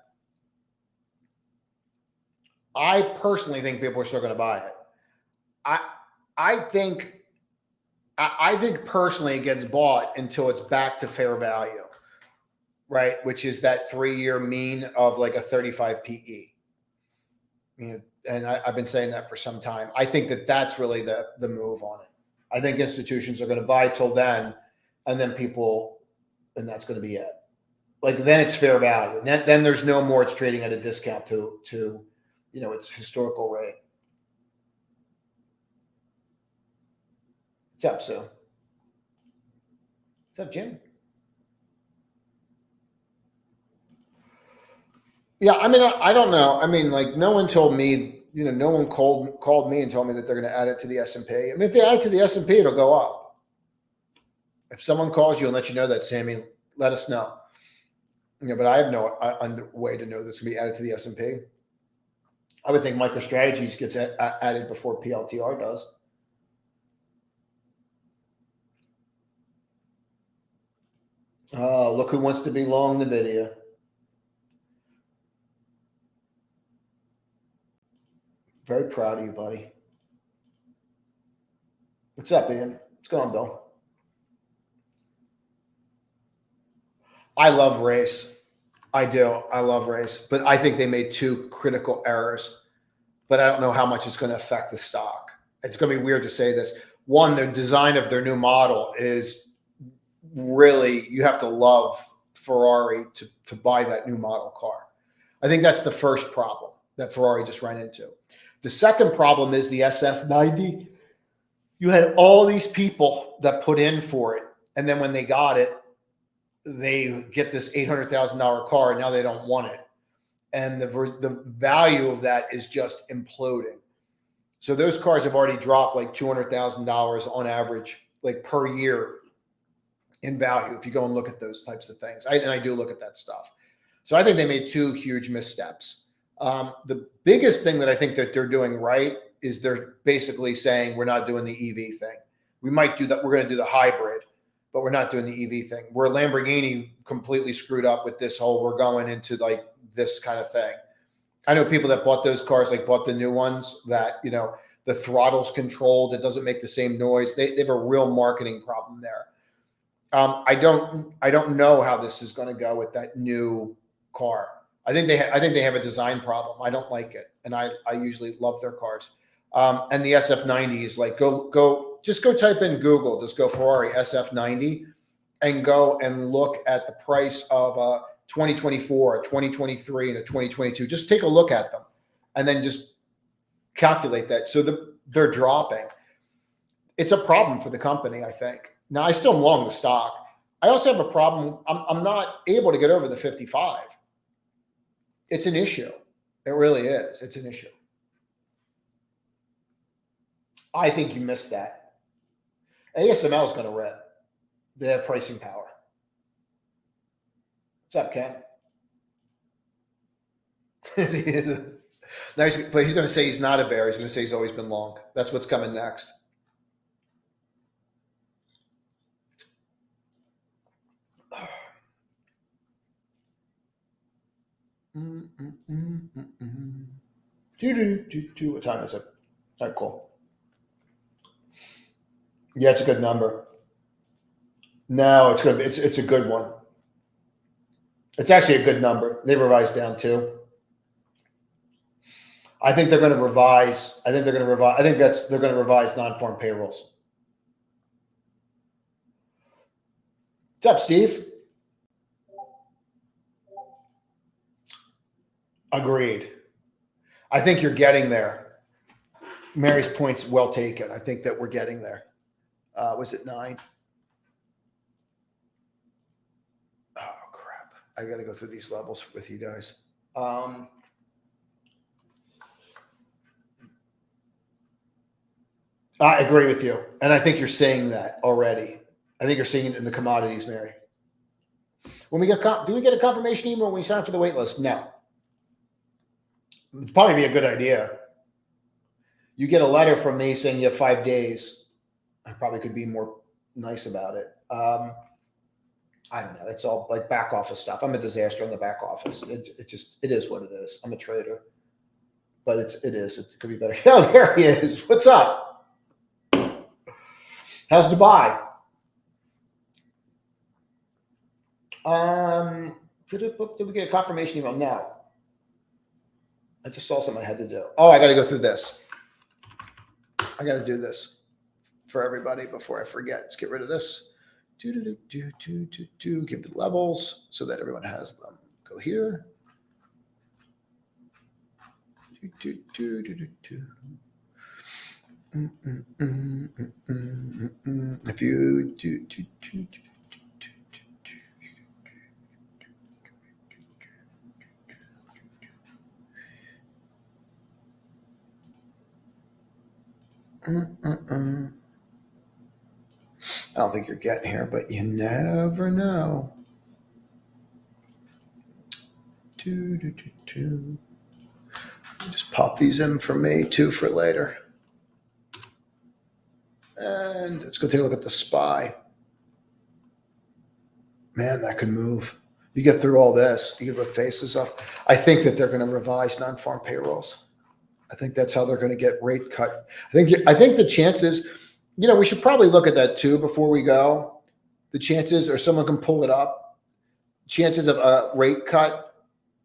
I personally think people are still going to buy it. I think personally it gets bought until it's back to fair value, right? Which is that 3-year mean of like a 35 PE. You know, and I've been saying that for some time. I think that that's really the move on it. I think institutions are going to buy till then, and then and that's going to be it. Like then it's fair value. Then there's no more. It's trading at a discount to its historical rate. What's up, Sue? What's up, Jim? Yeah, I mean, I don't know. I mean, like no one told me, no one called me and told me that they're going to add it to the S&P. I mean, if they add it to the S&P, it'll go up. If someone calls you and lets you know that, Sammy, let us know. But I have no way to know this will be added to the S&P. I would think MicroStrategies gets added before PLTR does. Oh, look who wants to be long Nvidia. Very proud of you, buddy. What's up, Ian? What's going on, Bill? I love Race. I do. I love Race. But I think they made 2 critical errors. But I don't know how much it's going to affect the stock. It's going to be weird to say this. One, the design of their new model is really, you have to love Ferrari to buy that new model car. I think that's the first problem that Ferrari just ran into. The second problem is the SF90. You had all these people that put in for it. And then when they got it, they get this $800,000 car and now they don't want it. And the value of that is just imploding. So those cars have already dropped like $200,000 on average, like per year in value. If you go and look at those types of things, and I do look at that stuff. So I think they made 2 huge missteps. The biggest thing that I think that they're doing right is they're basically saying we're not doing the EV thing. We might do that. We're going to do the hybrid, but we're not doing the EV thing. Where Lamborghini completely screwed up with this whole, we're going into like this kind of thing. I know people that bought those cars, like bought the new ones that, the throttle's controlled. It doesn't make the same noise. They have a real marketing problem there. I don't know how this is going to go with that new car. I think they have a design problem. I don't like it, and I usually love their cars. And the SF90 is like just go type in Google, just go Ferrari SF90, and go and look at the price of a 2024, a 2023, and a 2022. Just take a look at them, and then just calculate that. So they're dropping. It's a problem for the company, I think. Now, I still am long the stock. I also have a problem. I'm not able to get over the 55. It's an issue. It really is. It's an issue. I think you missed that. ASML is going to rip. They have pricing power. What's up, Ken? Now but he's going to say he's not a bear. He's going to say he's always been long. That's what's coming next. What time is it? All right, cool. Yeah, it's a good number. No, it's good. It's a good one. It's actually a good number. They revised down too. I think they're going to revise. They're going to revise Nonfarm payrolls. What's up, Steve? Agreed. I think you're getting there. Mary's point's well taken. I think that we're getting there. Was it 9? Oh, crap. I got to go through these levels with you guys. I agree with you. And I think you're saying that already. I think you're seeing it in the commodities, Mary. When we get, do we get a confirmation email when we sign up for the wait list? No. It'd probably be a good idea. You get a letter from me saying you have 5 days. I probably could be more nice about it. I don't know. It's all like back office stuff. I'm a disaster in the back office. It is what it is. I'm a trader, but it is. It could be better. Oh, there he is. What's up? How's Dubai? Did we get a confirmation email? No. I just saw something I had to do. Oh, I got to go through this. I got to do this for everybody before I forget. Let's get rid of this. Give the levels so that everyone has them. Go here. If you do. I don't think you're getting here, but you never know. Just pop these in for me, 2 for later. And let's go take a look at the SPY. Man, that could move. You get through all this, you rip faces off. I think that they're going to revise non-farm payrolls. I think that's how they're going to get rate cut. I think the chances, we should probably look at that too before we go. The chances, or someone can pull it up. Chances of a rate cut.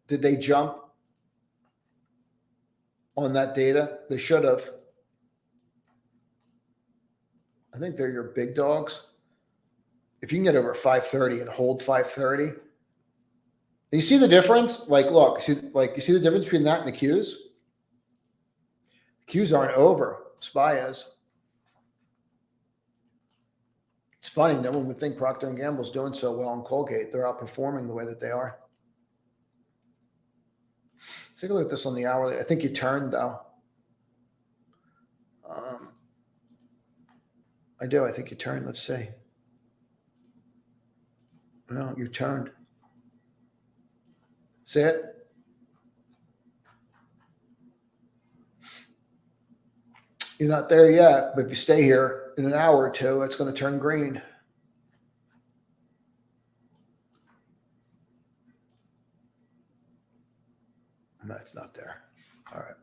Did they jump on that data? They should have. I think they're your big dogs. If you can get over 530 and hold 530, you see the difference? Like, look, you see the difference between that and the Qs? Qs aren't over. SPY is. It's funny. No one would think Procter & Gamble's doing so well in Colgate. They're outperforming the way that they are. Let's take a look at this on the hourly. I think you turned, though. I do. I think you turned. Let's see. No, you turned. See it? You're not there yet, but if you stay here in an hour or two, it's going to turn green. No, it's not there. All right.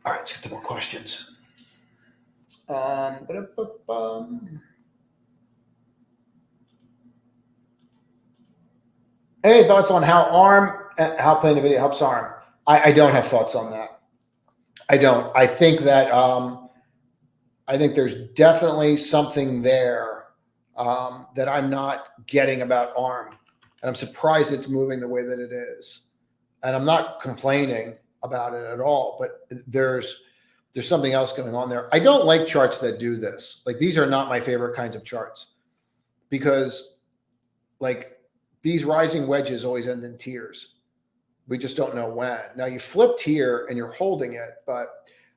All right, let's get to more questions. Any thoughts on how playing Nvidia helps ARM? I don't have thoughts on that. I don't. I think that I think there's definitely something there that I'm not getting about ARM, and I'm surprised it's moving the way that it is. And I'm not complaining about it at all, but there's something else going on there. I don't like charts that do this. Like, these are not my favorite kinds of charts, because like these rising wedges always end in tears. We just don't know when. Now you flipped here and you're holding it, but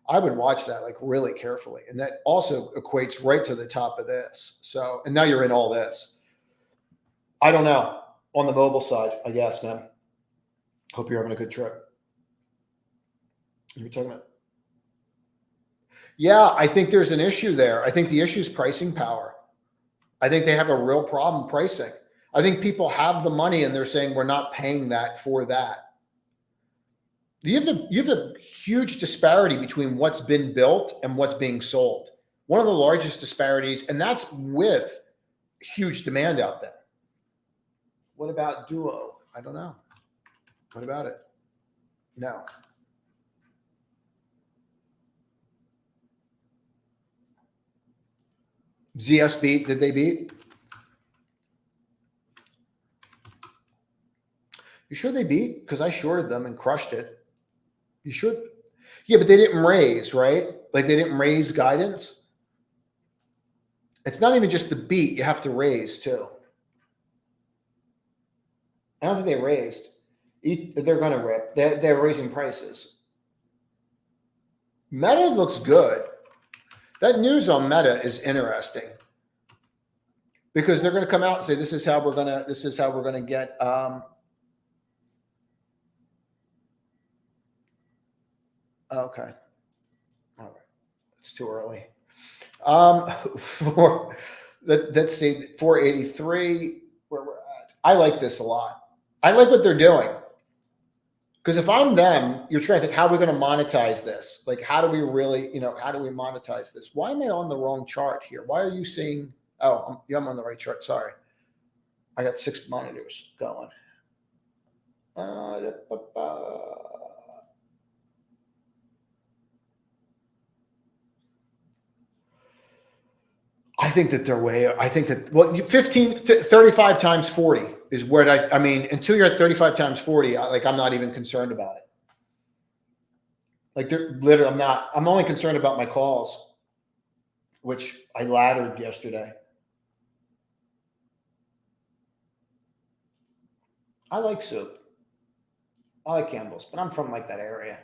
I would watch that like really carefully. And that also equates right to the top of this. So, and now you're in all this. I don't know. On the mobile side, I guess, man. Hope you're having a good trip. You're talking about. Yeah, I think there's an issue there. I think the issue is pricing power. I think they have a real problem pricing. I think people have the money and they're saying we're not paying that for that. You have the huge disparity between what's been built and what's being sold. One of the largest disparities, and that's with huge demand out there. What about Duo? I don't know. What about it? No. ZS beat? Did they beat? You sure they beat? Because I shorted them and crushed it. You should. Yeah, but they didn't raise, right? Like, they didn't raise guidance. It's not even just the beat. You have to raise too. I don't think they raised. They're going to rip. They're raising prices. Meta looks good. That news on Meta is interesting, because they're going to come out and say, this is how we're going to get okay. All right. It's too early. Let's see, 483, where we're at. I like this a lot. I like what they're doing. Because if I'm them, you're trying to think, how are we going to monetize this? Like, how do we really, how do we monetize this? Why am I on the wrong chart here? Why are you seeing, I'm on the right chart. Sorry. I got 6 monitors going. I think that well, 35 times 40 is where I mean, until you're at 35 times 40, I'm not even concerned about it. Like, they're literally, I'm only concerned about my calls, which I laddered yesterday. I like soup. I like Campbell's, but I'm from like that area.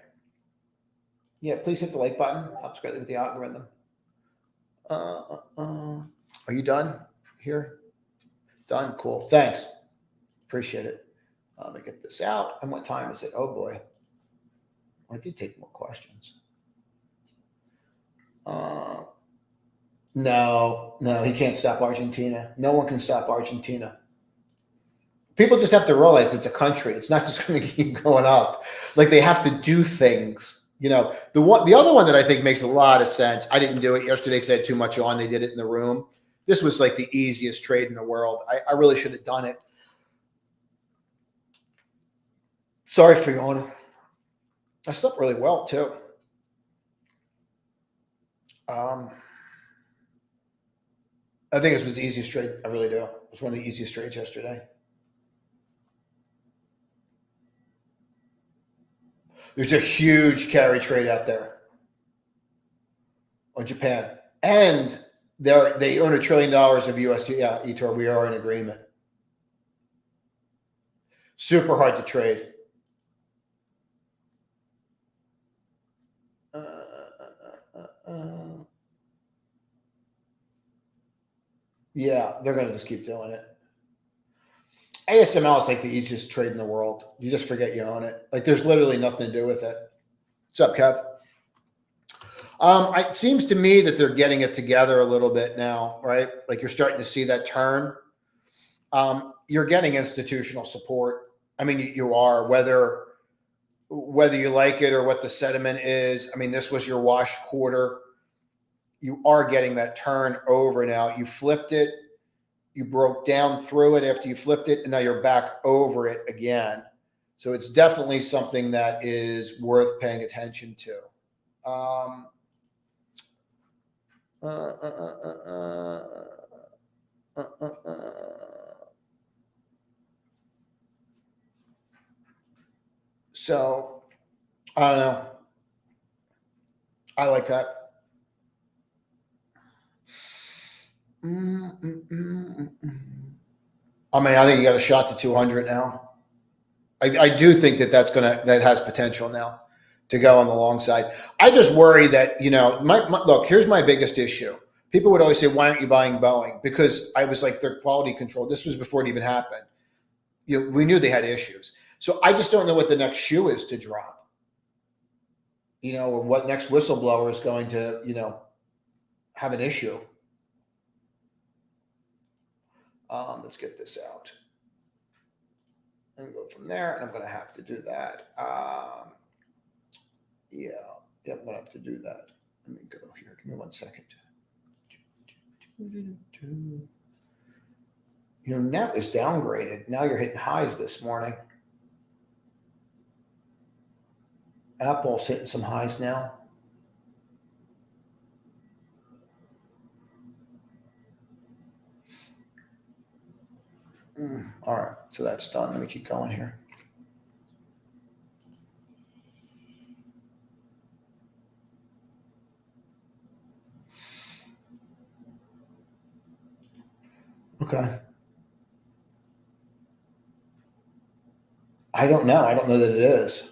Yeah, please hit the like button. Helps greatly with the algorithm. Are you done here? Done. Cool. Thanks. Appreciate it. Let me get this out. And what time is it? Oh boy. I did take more questions. No, he can't stop Argentina. No one can stop Argentina. People just have to realize it's a country. It's not just going to keep going up. Like, they have to do things. The other one that I think makes a lot of sense. I didn't do it yesterday because I had too much on. They did it in the room. This was like the easiest trade in the world. I really should have done it. Sorry for yawning. I slept really well too. I think this was the easiest trade. I really do. It was one of the easiest trades yesterday. There's a huge carry trade out there on Japan. And they earn $1 trillion of USD. Yeah, Etor, we are in agreement. Super hard to trade. Yeah, they're going to just keep doing it. ASML is like the easiest trade in the world. You just forget you own it. Like, there's literally nothing to do with it. What's up, Kev? It seems to me that they're getting it together a little bit now, right? Like, you're starting to see that turn. You're getting institutional support. I mean, you are, whether you like it or what the sentiment is. I mean, this was your wash quarter. you are getting that turn over now. You flipped it, you broke down through it after you flipped it, and now you're back over it again. So it's definitely something that is worth paying attention to. So I don't know. I like that. I mean, I think you got a shot to 200 now. I do think that that has potential now to go on the long side. I just worry that, look, here's my biggest issue. People would always say, why aren't you buying Boeing? Because I was like, their quality control. This was before it even happened. We knew they had issues. So I just don't know what the next shoe is to drop. Or what next whistleblower is going to, have an issue. Let's get this out and go from there. And I'm going to have to do that. Yeah, I'm going to have to do that. Let me go here. Give me 1 second. Net is downgraded. Now you're hitting highs this morning. Apple's hitting some highs now. All right, so that's done. Let me keep going here. Okay. I don't know. I don't know that it is.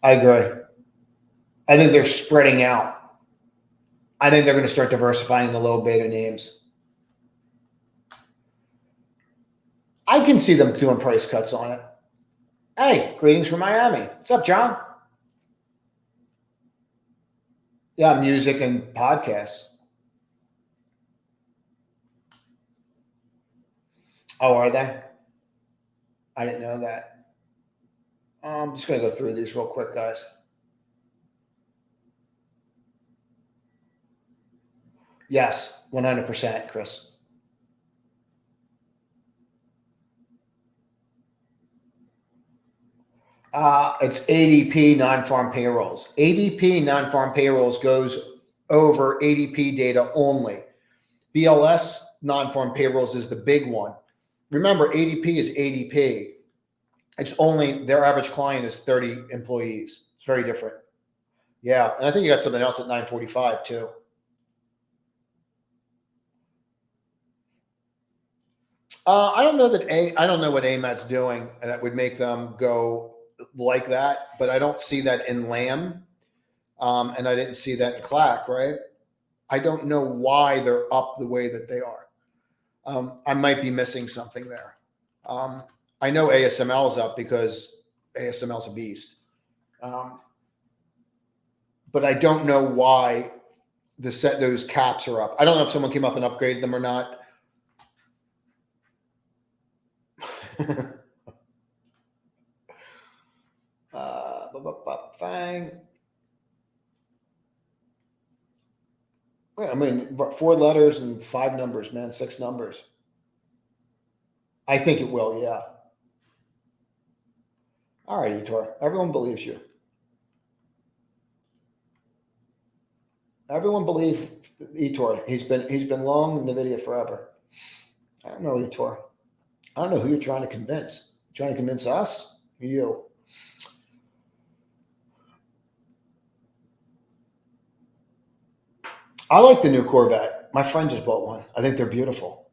I agree. I think they're spreading out. I think they're going to start diversifying the low beta names. I can see them doing price cuts on it. Hey, greetings from Miami. What's up, John? Yeah, music and podcasts. Oh, are they? I didn't know that. I'm just going to go through these real quick, guys. Yes, 100%, Chris. It's ADP non-farm payrolls. ADP non-farm payrolls goes over ADP data only. BLS non-farm payrolls is the big one. Remember, ADP is ADP. It's only their average client is 30 employees. It's very different. Yeah, and I think you got something else at 9:45 too. I don't know what AMAT's doing that would make them go like that, but I don't see that in Lamb, and I didn't see that in Clack, right? I don't know why they're up the way that they are. I might be missing something there. I know ASML is up because ASML is a beast, but I don't know why those caps are up. I don't know if someone came up and upgraded them or not. Fang. I mean, 4 letters and 5 numbers, man, 6 numbers. I think it will, yeah. All right, Etor. Everyone believes you. Everyone believes Etor. He's been long Nvidia forever. I don't know, Etor. I don't know who you're trying to convince. You're trying to convince us? You. I like the new Corvette. My friend just bought one. I think they're beautiful.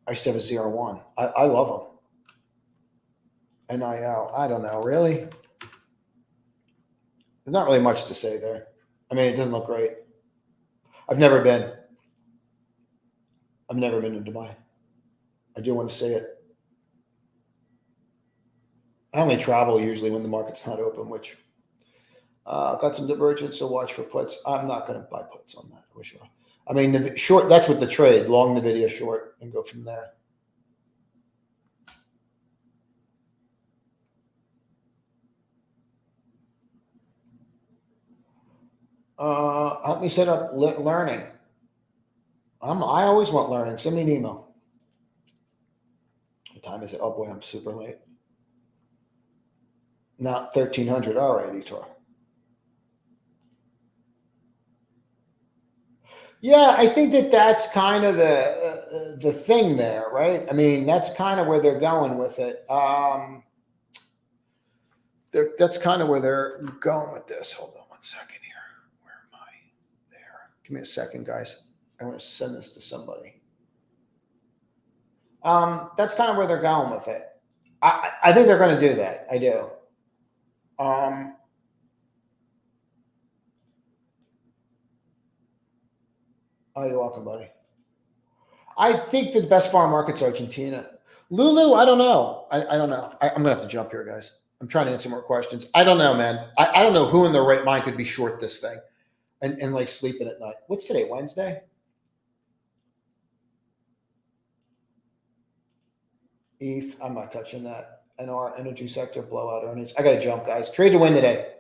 I used to have a ZR1. I love them. NIL. I don't know. Really? There's not really much to say there. I mean, it doesn't look great. I've never been in Dubai. I do want to see it. I only travel usually when the market's not open, which got some divergence, so watch for puts. I'm not going to buy puts on that. I mean, the short, that's what the trade, long Nvidia short, and go from there. Help me set up learning. I always want learning. Send me an email. What time is it? Oh boy, I'm super late. Not 1300. All right, Etor. Yeah, I think that's kind of the thing there, right? I mean, that's kind of where they're going with it. That's kind of where they're going with this. Hold on one second here. Where am I? There. Give me a second, guys. I want to send this to somebody. That's kind of where they're going with it. I think they're going to do that. I do. Oh, you're welcome, buddy. I think the best farm market's Argentina. LULU, I don't know. I don't know. I'm going to have to jump here, guys. I'm trying to answer more questions. I don't know, man. I don't know who in their right mind could be short this thing and like sleeping at night. What's today, Wednesday? ETH, I'm not touching that. I know our energy sector blowout earnings. I got to jump, guys. Trade to win today.